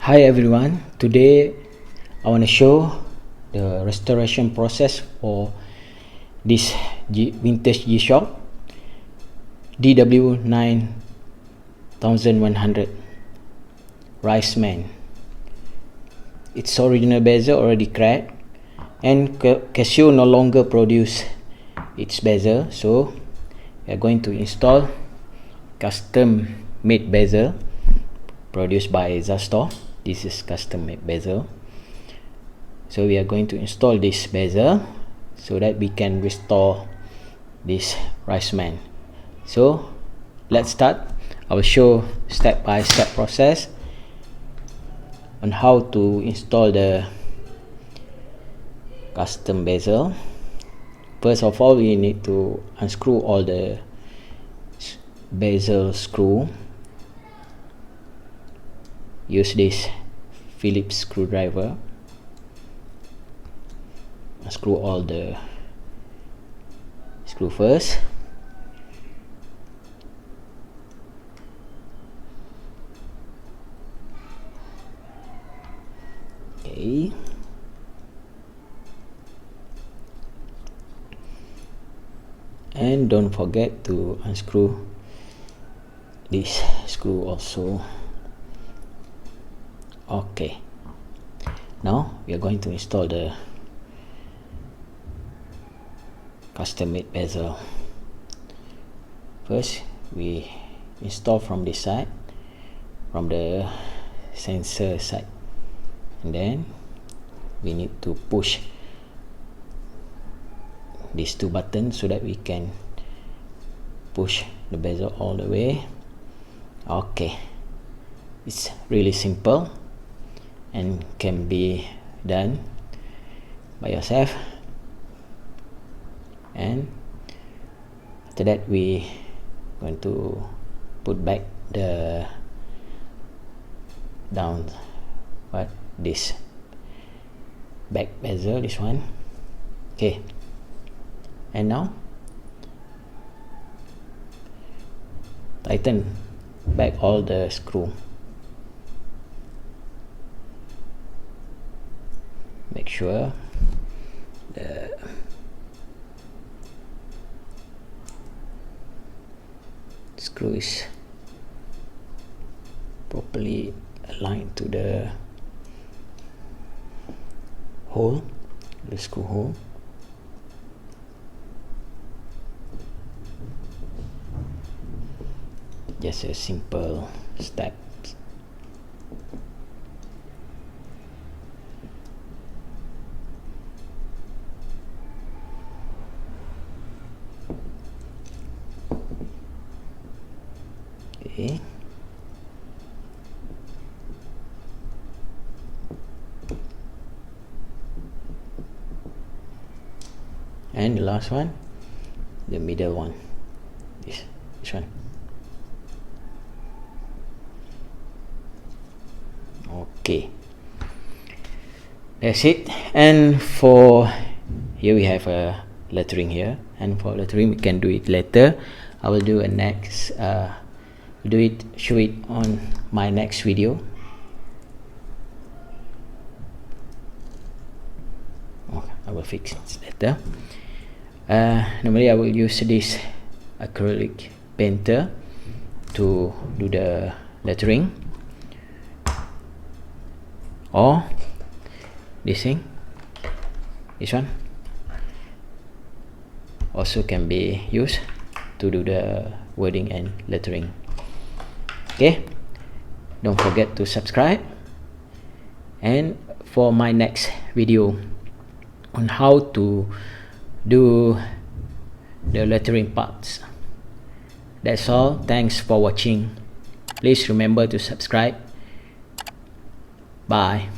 Hi everyone, today I want to show the restoration process for this vintage G-Shock DW-9100 Riseman. Its original bezel already cracked and Casio no longer produce its bezel, so we are going to install custom made bezel produced by Zastor. This is custom made bezel, so we are going to install this bezel so that we can restore this Riseman. So let's start. I will show step-by-step process on how to install the custom bezel. First of all, we need to unscrew all the bezel screw. Use this Phillips screwdriver. Unscrew all the screw first. Okay. And don't forget to unscrew this screw also. Okay, now we are going to install the custom made bezel. First, we install from this side, from the sensor side, and then we need to push these two buttons so that we can push the bezel all the way. Okay, it's really simple and can be done by yourself. And after that, we going to put back the this back bezel, this one. Okay, and now tighten back all the screw. Make sure the screw is properly aligned to the hole, the screw hole. Just a simple step. Okay. And the last one, the middle one, this one. Okay, that's it. And for here we have a lettering here, and for lettering we can do it later. I will do a next show it on my next video. I will fix it later. Normally I will use this acrylic painter to do the lettering, or this thing, this one also can be used to do the wording and lettering. Okay, don't forget to subscribe, and for my next video on how to do the lettering parts. That's all. Thanks for watching. Please remember to subscribe. Bye.